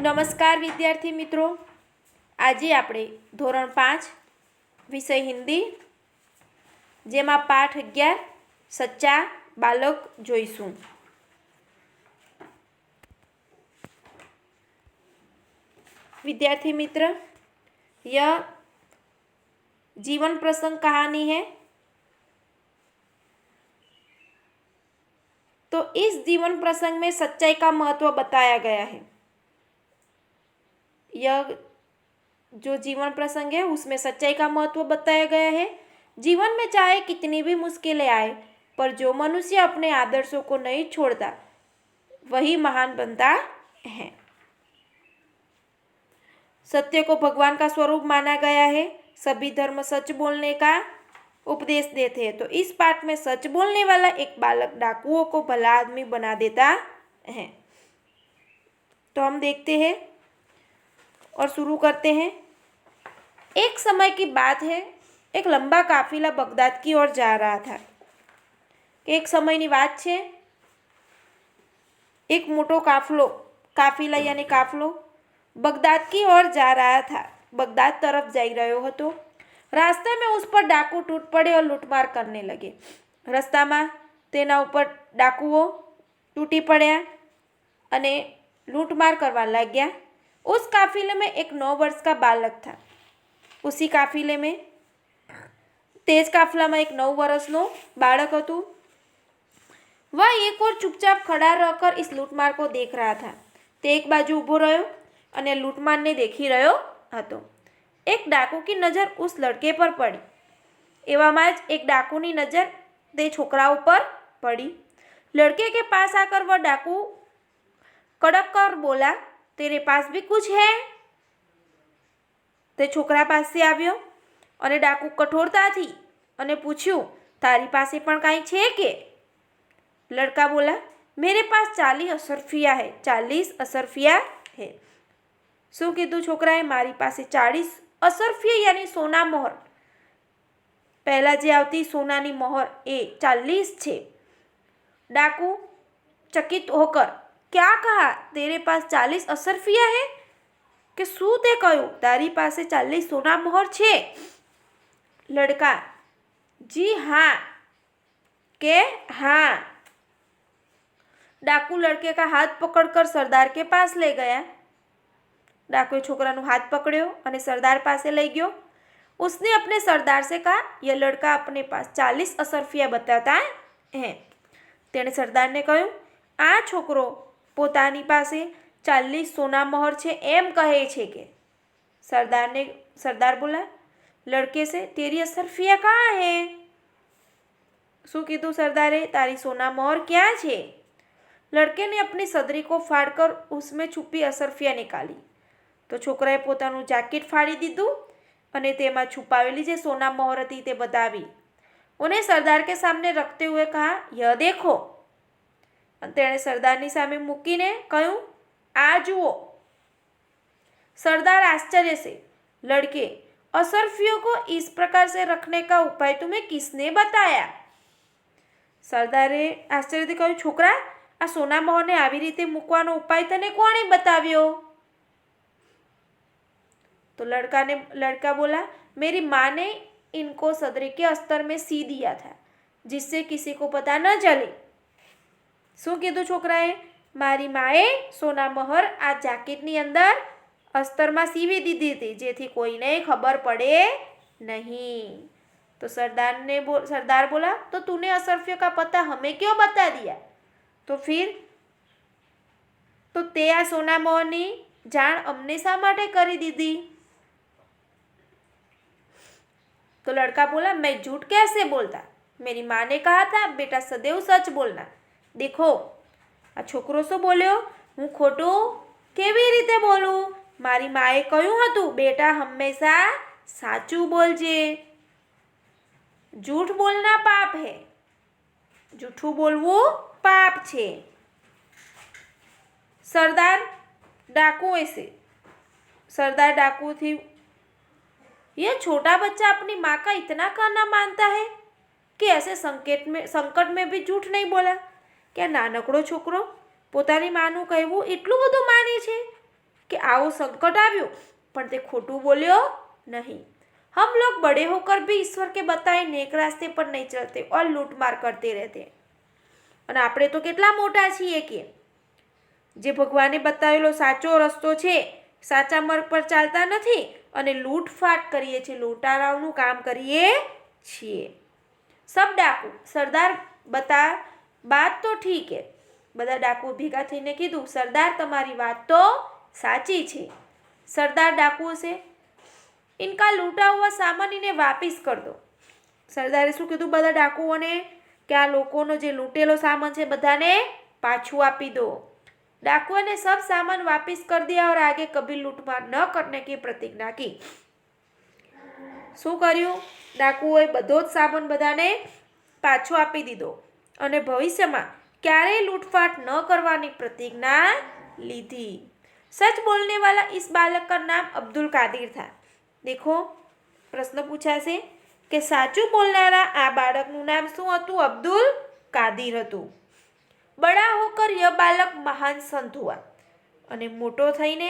નમસ્કાર વિદ્યાર્થી મિત્રો, આજે આપણે ધોરણ 5 વિષય હિન્દી જેમાં પાઠ 11 સચ્ચા બાલક જોઈશું। विद्यार्थी मित्र, यह जीवन प्रसंग कहानी है। तो इस जीवन प्रसंग में सच्चाई का महत्व बताया गया है। यह जो जीवन प्रसंग है उसमें सच्चाई का महत्व बताया गया है। जीवन में चाहे कितनी भी मुश्किलें आए, पर जो मनुष्य अपने आदर्शों को नहीं छोड़ता वही महान बनता है। सत्य को भगवान का स्वरूप माना गया है। सभी धर्म सच बोलने का उपदेश देते हैं। तो इस पाठ में सच बोलने वाला एक बालक डाकुओं को भला आदमी बना देता है। तो हम देखते हैं और शुरू करते हैं। एक समय की बात है, एक लंबा काफिला बगदाद की ओर जा रहा था। एक समयની વાત છે, एक मोटो काफिला यानी काफलो बगदाद की ओर जा रहा था। बगदाद तरफ जा रह्यो हतो। रास्ते में उस पर डाकू टूट पड़े और लूटमार करने लगे। रस्ता में तेना ऊपर डाकुओ टूटी पड़्या अने लूटमार करवा लाग्या। उस काफिले में एक 9 वर्ष का बालक था। उसी काफिले में तेज काफिला में एक 9 वर्षनो बालक हतुं। वह एक और चुपचाप खड़ा रहकर इस लूटमार को देख रहा था। ते एक बाजू ऊभो रह्यो अने लूटमार ने देखी रह्यो हतो। एक डाकू की नजर उस लड़के पर पड़ी। एवामां ज एक डाकूनी नजर ते छोकरा पर पड़ी। लड़के के पास आकर वह डाकू कड़क कर बोला, तेरे पास भी कुछ है? ते छोकरा पासे आव्यो अने डाकू कठोरताथी अने पूछ्યું, तारी पासे पण काई छे के? लड़का बोला, मेरे पास 40 असरफिया है। 40 असरफिया है। शू कीधुं छोकराए? मारी पासे 40 असरफिया यानी सोना मोहर। पहला जे आवती सोनानी मोहर ए 40 छे। डाकू चकित होकर, क्या कहा? तेरे पास 40 असरफिया है? के शू ते कह्युं? तारी पासे 40 सोना मोहर छे? लड़का, जी हाँ के हाँ। डाकू लड़के का हाथ पकड़कर सरदार के पास ले गया। डाकुए छोकरानो हाथ पकड़्यो अने सरदार पासे लई गयो। उसने अपने सरदार से कहा, यह लड़का अपने पास 40 असरफिया बताता है। तेणे सरदार ने कह्युं, आ छोकरो पोतानी पासे 40 सोना मोहर छे एम कहे छे के? सरदार बोला लड़के से, तेरी असरफिया कहाँ है? शू कीधुं सरदारे? तारी सोना मोहर क्या छे? लड़के ने अपनी सदरी को फाड़कर उसमें छुपी असरफिया निकाली। तो छोकराए पोतानुं जाकेट फाड़ी दीधुं अने तेमां छुपावेली जे सोना मोहर हती ते बतावी। उन्हें सरदार के सामने रखते हुए कहा, यह देखो। तेणे सरदारनी सामे मूकीने कह्युं, आ जुओ। सरदार आश्चर्य से, लड़के, असरफियों को इस प्रकार से रखने का उपाय तुम्हें किसने बताया? सरदारे आश्चर्यथी कह्युं, छोकरा, आ सोना मोहरने आवी रीते मूकवानो उपाय तने कोणे बताव्यो? तो लड़का बोला, मेरी माँ ने इनको सदरी के अस्तर में सी दिया था, जिससे किसी को पता न चले। शू कीधुं छोकराए? मारी माए सोना मोहर आ जाकेटनी अंदर अस्तर में सीवी दीधी थी, जेथी कोईने खबर पड़े नहीं। तो सरदार बोला, तो तूने असरफियों का पता हमें क्यों बता दिया? तो फिर तो ते आ सोना मोहरनी जाण अमने शा माटे करी दीधी? तो लड़का बोला, मैं झूठ कैसे बोलता? मेरी माँ ने कहा था, बेटा सदैव सच बोलना। देखो आ छोकरो शू बोल्यो? हूँ खोटुं केवी रीते बोलूं? मारी माए कह्युं हतुं, बेटा हमेशा साचुं बोलजे। झूठ बोलना पाप है। जूठुं बोलवुं पाप छे। सरदार डाकू थी, यह छोटा बच्चा अपनी माँ का इतना कहना मानता है कि ऐसे संकट में भी झूठ नहीं बोला। क्या नानकड़ो छोकरो પોતાની માનું કહેવું એટલું બધું માને છે? कि आओ संकट आव्યું પણ તે ખોટું બોલ્યો नहीं। हम लोग बड़े होकर भी ईश्वर के बताए नेक रास्ते पर नहीं चलते और लूटमार करते रहते हैं। અને આપણે તો કેટલા મોટા છીએ કે જે ભગવાને બતાવેલો સાચો રસ્તો છે, સાચા માર્ગ પર ચાલતા નથી અને લૂંટફાટ કરીએ છીએ, લૂંટારાઓનું કામ કરીએ છીએ। सब डाकू सरदार बता बात तो ठीक है। બધા ડાકુ ભેગા થઈને કીધું સરદાર તમારી વાત તો સાચી છે। સરદાર ડાકુઓ से इनका लूटा हुआ सामान इन्हें वापिस कर दो। सरदारे શું કીધું બધા ડાકુઓને કે આ લોકોનો જે લૂંટેલો સામાન છે બધાને પાછું આપી દો। डाकुओं ने सब सामान वापिस कर दिया और आगे कभी लूटमार न करने की प्रतिज्ञा की। શું કર્યું? ડાકુઓએ બધો જ સામાન બધાને પાછો આપી દીધો અને ભવિષ્યમાં ક્યારેય લૂંટફાટ ન કરવાની प्रतिज्ञा लीधी। सच बोलने वाला इस बालक का नाम अब्दुल कादिर था। देखो प्रश्न पूछा से कि साचू बोलनारा आ बाळकનું नाम શું હતું? अब्दुल कादिर હતું। बड़ा होकर यह बालक महान संत हुआ અને મોટો થઈને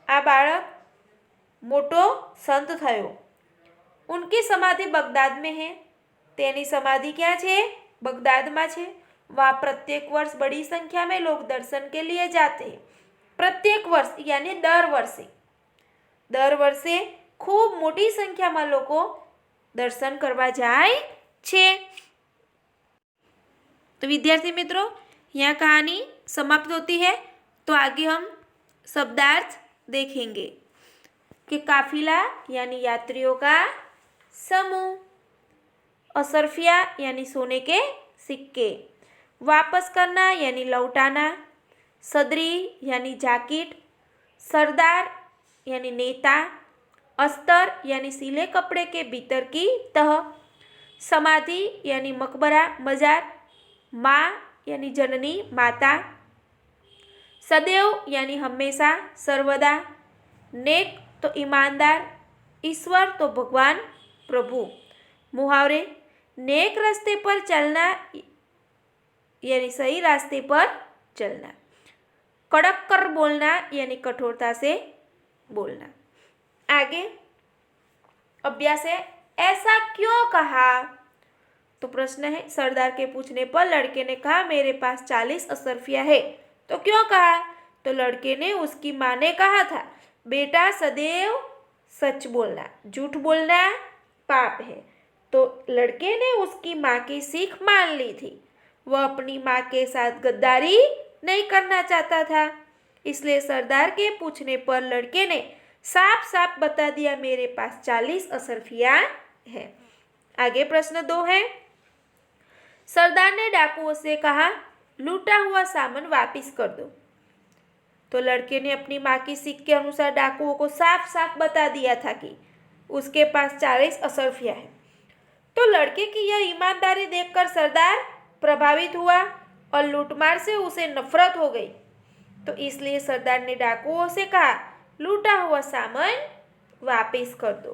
આ બાળક મોટો સંત થયો। उनकी समाधि बगदाद में है। तेनी समाधि क्या है? बगदाद में है। वहाँ प्रत्येक वर्ष बड़ी संख्या में लोग दर्शन के लिए जाते हैं। प्रत्येक वर्ष यानी दर वर्षे खूब मोटी संख्या में लोग दर्शन करवा जाए छे। तो विद्यार्थी मित्रों यहाँ कहानी समाप्त होती है। तो आगे हम शब्दार्थ देखेंगे कि काफिला यानी यात्रियों का समूह, असरफिया यानी सोने के सिक्के, वापस करना यानी लौटाना, सदरी यानी जैकेट, सरदार यानी नेता, अस्तर यानी सिले कपड़े के भीतर की तह, समाधि यानी मकबरा मजार, माँ यानी जननी माता, सदैव यानी हमेशा सर्वदा, नेक तो ईमानदार, ईश्वर तो भगवान प्रभु। मुहावरे नेक रास्ते पर चलना यानी सही रास्ते पर चलना, कड़क कर बोलना यानी कठोरता से बोलना। आगे अभ्यास है ऐसा क्यों कहा? तो प्रश्न है सरदार के पूछने पर लड़के ने कहा मेरे पास 40 असरफिया है। तो क्यों कहा? तो लड़के ने उसकी माँ ने कहा था बेटा सदैव सच बोलना, झूठ बोलना पाप है। तो लड़के ने उसकी माँ की सीख मान ली थी। वह अपनी माँ के साथ गद्दारी नहीं करना चाहता था। इसलिए सरदार के पूछने पर लड़के ने साफ साफ बता दिया मेरे पास 40 असरफिया है। आगे प्रश्न 2 है। सरदार ने डाकुओं से कहा लूटा हुआ सामान वापिस कर दो। तो लड़के ने अपनी माँ की सीख के अनुसार डाकुओं को साफ साफ बता दिया था कि उसके पास 40 असरफिया है। तो लड़के की यह ईमानदारी देखकर सरदार प्रभावित हुआ और लूटमार से उसे नफरत हो गई। तो इसलिए सरदार ने डाकुओं से कहा लूटा हुआ सामान वापिस कर दो।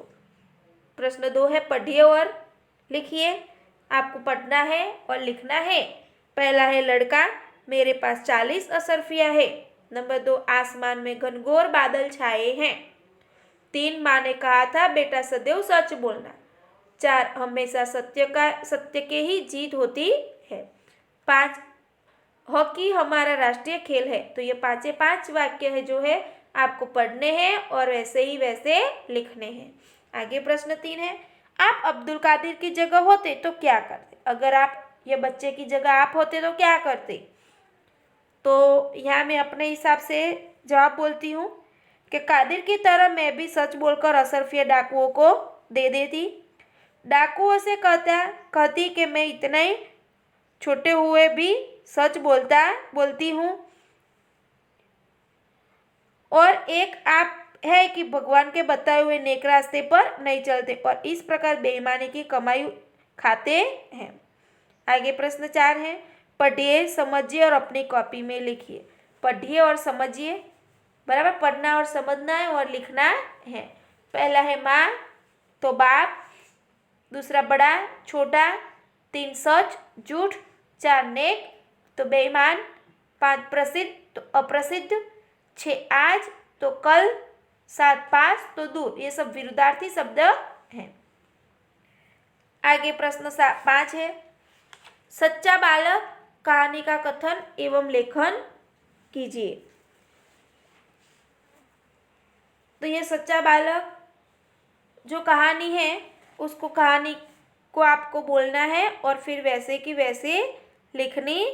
प्रश्न 2 है पढ़िए और लिखिए। आपको पढ़ना है और लिखना है। पहला है लड़का मेरे पास 40 असरफिया है। नंबर 2 आसमान में घनघोर बादल छाए हैं। 3 माँ ने कहा था बेटा सदैव सच बोलना। 4 हमेशा सत्य के ही जीत होती है। 5 हॉकी हमारा राष्ट्रीय खेल है। तो ये 5 वाक्य है जो है आपको पढ़ने हैं और वैसे ही वैसे लिखने हैं। आगे प्रश्न 3 है आप अब्दुल कादिर की जगह होते तो क्या करते? अगर आप ये बच्चे की जगह आप होते तो क्या करते? तो यहाँ मैं अपने हिसाब से जवाब बोलती हूँ कि कादिर की तरह मैं भी सच बोलकर असरफिया डाकुओं को दे देती। डाकुओं से कहती कि मैं इतने ही छोटे हुए भी सच बोलती हूँ। और एक आप है कि भगवान के बताए हुए नेक रास्ते पर नहीं चलते और इस प्रकार बेईमानी की कमाई खाते हैं। आगे प्रश्न 4 है पढ़िए, समझिए और अपनी कॉपी में लिखिए। पढ़िए और समझिए, बराबर पढ़ना और समझना है और लिखना है। पहला है माँ तो बाप, दूसरा बड़ा छोटा, 3 सच झूठ, 4 नेक तो बेईमान, 5 प्रसिद्ध तो अप्रसिद्ध, 6 आज तो कल, साथ पास तो दूर, ये सब विरुद्धार्थी शब्द हैं। आगे प्रश्न 5 है, सच्चा बालक कहानी का कथन एवं लेखन कीजिए। तो ये सच्चा बालक जो कहानी है उसको, कहानी को आपको बोलना है और फिर वैसे की वैसे लिखनी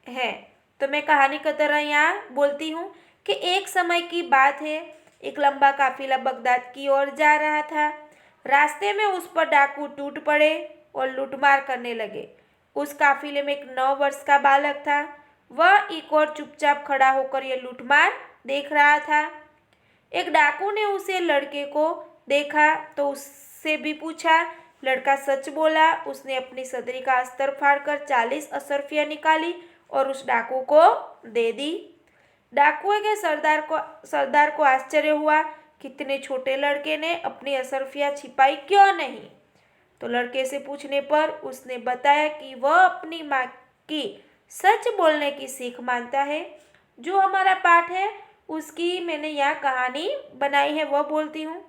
है। तो मैं कहानी की तरह यहाँ बोलती हूँ कि एक समय की बात है, एक लंबा काफिला बगदाद की ओर जा रहा था। रास्ते में उस पर डाकू टूट पड़े और लूटमार करने लगे। उस काफिले में एक 9 वर्ष का बालक था। वह एक और चुपचाप खड़ा होकर यह लूटमार देख रहा था। एक डाकू ने उसे लड़के को देखा तो उससे भी पूछा। लड़का सच बोला। उसने अपनी सदरी का अस्तर फाड़कर 40 असरफियाँ निकाली और उस डाकू को दे दी। डाकुए के सरदार को आश्चर्य हुआ कि इतने छोटे लड़के ने अपनी असरफियाँ छिपाई क्यों नहीं। तो लड़के से पूछने पर उसने बताया कि वह अपनी माँ की सच बोलने की सीख मानता है। जो हमारा पाठ है उसकी मैंने यह कहानी बनाई है, वह बोलती हूँ।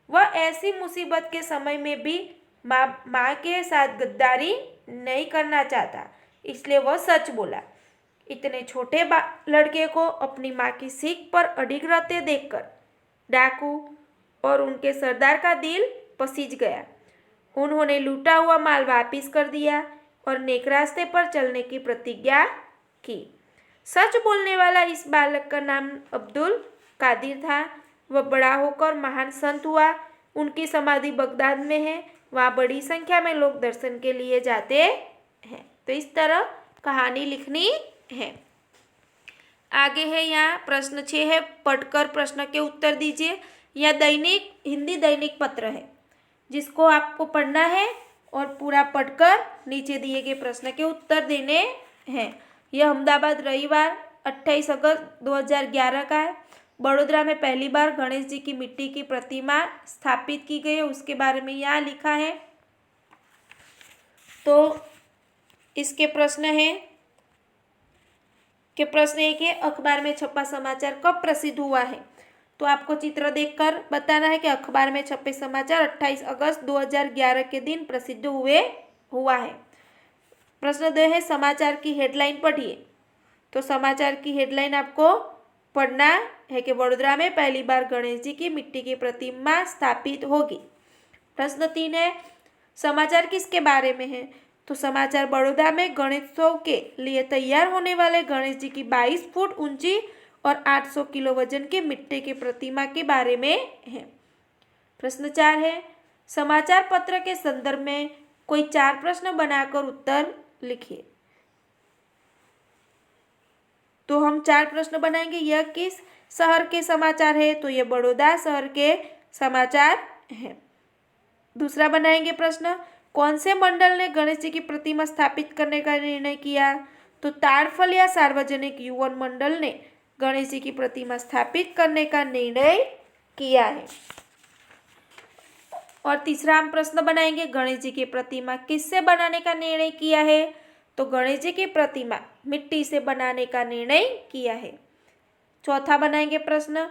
वह ऐसी मुसीबत के समय में भी माँ के साथ गद्दारी नहीं करना चाहता, इसलिए वह सच बोला। इतने छोटे लड़के को अपनी माँ की सीख पर अडिग रहते देखकर डाकू और उनके सरदार का दिल पसीज गया। उन्होंने लूटा हुआ माल वापिस कर दिया और नेक रास्ते पर चलने की प्रतिज्ञा की। सच बोलने वाला इस बालक का नाम अब्दुल कादिर था। वह बड़ा होकर महान संत हुआ। उनकी समाधि बगदाद में है। वहाँ बड़ी संख्या में लोग दर्शन के लिए जाते हैं। तो इस तरह कहानी लिखनी है। आगे है यहाँ प्रश्न 6 है, पढ़कर प्रश्न के उत्तर दीजिए। यह दैनिक हिंदी दैनिक पत्र है जिसको आपको पढ़ना है और पूरा पढ़कर नीचे दिए गए प्रश्न के उत्तर देने हैं। यह अहमदाबाद रविवार 28 अगस्त 2011 का है। बड़ोदरा में पहली बार गणेश जी की मिट्टी की प्रतिमा स्थापित की गई है, उसके बारे में यहाँ लिखा है। तो इसके प्रश्न है कि प्रश्न 1 है, अखबार में छपा समाचार कब प्रसिद्ध हुआ है। तो आपको चित्र देखकर बताना है कि अखबार में छपे समाचार 28 अगस्त 2011 के दिन प्रसिद्ध हुआ है। प्रश्न 2 है, समाचार की हेडलाइन पढ़िए। तो समाचार की हेडलाइन आपको पढ़ना है कि वडोदरा में पहली बार गणेश जी की मिट्टी की प्रतिमा स्थापित होगी। प्रश्न 3 है, समाचार किसके बारे में है। तो समाचार बड़ौदा में गणेशोत्सव के लिए तैयार होने वाले गणेश जी की 22 फुट ऊंची और 800 किलो वजन की मिट्टी की प्रतिमा के बारे में है। प्रश्न 4 है, समाचार पत्र के संदर्भ में कोई 4 प्रश्न बनाकर उत्तर लिखिए। तो हम 4 प्रश्न बनाएंगे। यह किस शहर के समाचार है। तो यह बड़ौदा शहर के समाचार हैं। दूसरा बनाएंगे प्रश्न, कौन से मंडल ने गणेश जी की प्रतिमा स्थापित करने का निर्णय किया। तो ताड़फलिया सार्वजनिक युवन मंडल ने गणेश जी की प्रतिमा स्थापित करने का निर्णय किया है। और तीसरा हम प्रश्न बनाएंगे, गणेश जी की प्रतिमा किससे बनाने का निर्णय किया है। तो गणेश जी की प्रतिमा मिट्टी से बनाने का निर्णय किया है। चौथा बनाएंगे प्रश्न,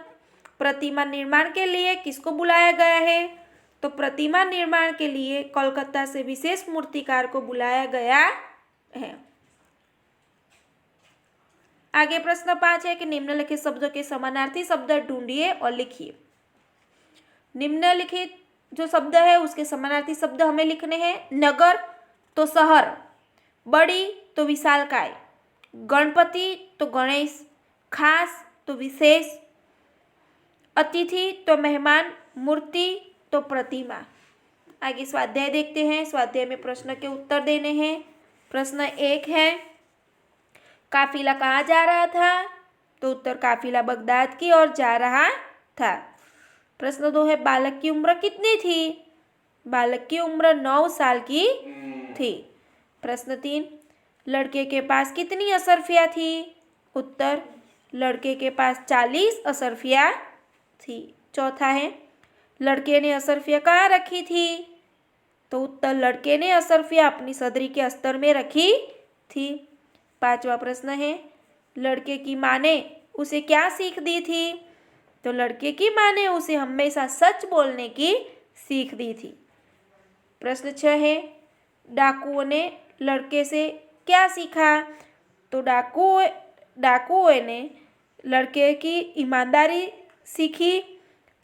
प्रतिमा निर्माण के लिए किसको बुलाया गया है। तो प्रतिमा निर्माण के लिए कोलकाता से विशेष मूर्तिकार को बुलाया गया है। आगे प्रश्न 5 है कि निम्नलिखित शब्दों के समानार्थी शब्द ढूंढिए और लिखिए। निम्नलिखित जो शब्द है उसके समानार्थी शब्द हमें लिखने हैं। नगर तो शहर, बड़ी तो विशालकाय, गणपति तो गणेश, खास तो विशेष, अतिथि तो मेहमान, मूर्ति तो प्रतिमा। आगे स्वाध्याय देखते हैं। स्वाध्याय में प्रश्न के उत्तर देने हैं। प्रश्न 1 है, काफिला कहाँ जा रहा था। तो उत्तर, काफिला बगदाद की ओर जा रहा था। प्रश्न 2 है, बालक की उम्र कितनी थी। बालक की उम्र 9 साल की थी। प्रश्न 3, लड़के के पास कितनी असरफियाँ थी। उत्तर, लड़के के पास 40 असरफियाँ थी। चौथा है, लड़के ने असरफियाँ कहाँ रखी थी। तो उत्तर, लड़के ने असरफियाँ अपनी सदरी के अस्तर में रखी थी। पांचवा प्रश्न है, लड़के की माँ ने उसे क्या सीख दी थी। तो लड़के की माँ ने उसे हमेशा सच बोलने की सीख दी थी। प्रश्न 6 है, डाकुओं ने लड़के से क्या सीखा? तो डाकुओं ने लड़के की ईमानदारी सीखी।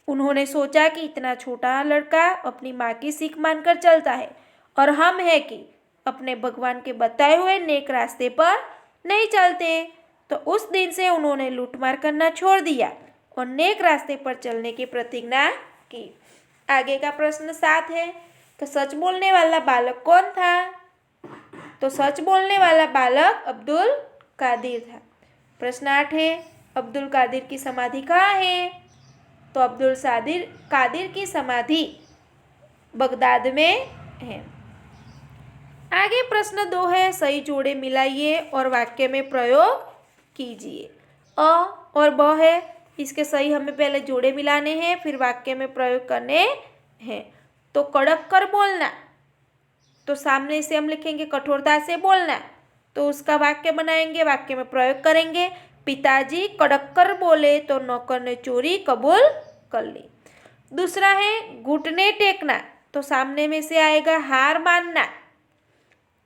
उन्होंने सोचा कि इतना छोटा लड़का अपनी माँ की सीख मानकर चलता है और हम है कि अपने भगवान के बताए हुए नेक रास्ते पर नहीं चलते। तो उस दिन से उन्होंने लूटमार करना छोड़ दिया और नेक रास्ते पर चलने की प्रतिज्ञा की। आगे का प्रश्न 7 है, तो सच बोलने वाला बालक कौन था? तो सच बोलने वाला बालक अब्दुल कादिर था। प्रश्न 8 है, अब्दुल कादिर की समाधि कहाँ है? तो अब्दुल कादिर की समाधि बगदाद में है। आगे प्रश्न 2 है, सही जोड़े मिलाइए और वाक्य में प्रयोग कीजिए। अ और ब है, इसके सही हमें पहले जोड़े मिलाने हैं, फिर वाक्य में प्रयोग करने हैं। तो कड़क कर बोलना, तो सामने से हम लिखेंगे कठोरता से बोलना, तो उसका वाक्य बनाएंगे, वाक्य में प्रयोग करेंगे। पिताजी कड़क कर बोले तो नौकर ने चोरी कबूल कर ली। दूसरा है घुटने टेकना, तो सामने में से आएगा हार मानना,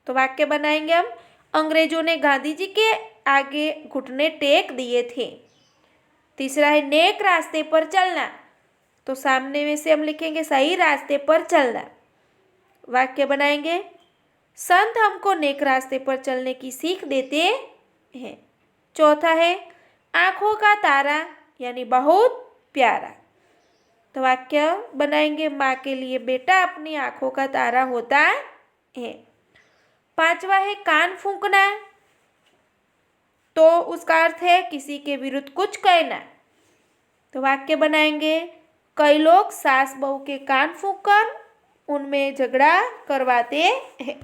तो वाक्य बनाएंगे हम, अंग्रेजों ने गांधी जी के आगे घुटने टेक दिए थे। तीसरा है नेक रास्ते पर चलना, तो सामने में से हम लिखेंगे सही रास्ते पर चलना, वाक्य बनाएंगे, संत हमको नेक रास्ते पर चलने की सीख देते हैं। चौथा है आँखों का तारा यानी बहुत प्यारा, तो वाक्य बनाएंगे, माँ के लिए बेटा अपनी आँखों का तारा होता है। पांचवा है कान फूंकना, तो उसका अर्थ है किसी के विरुद्ध कुछ कहना, तो वाक्य बनाएंगे, कई लोग सास बहू के कान फूंककर उनमें झगड़ा करवाते हैं।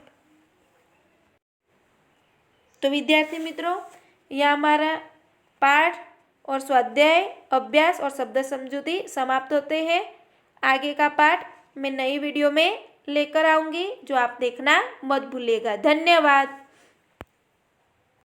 तो विद्यार्थी मित्रों, यह हमारा पाठ और स्वाध्याय अभ्यास और शब्द समझूती समाप्त होते हैं। आगे का पाठ मैं नई वीडियो में लेकर आऊँगी, जो आप देखना मत भूलिएगा। धन्यवाद।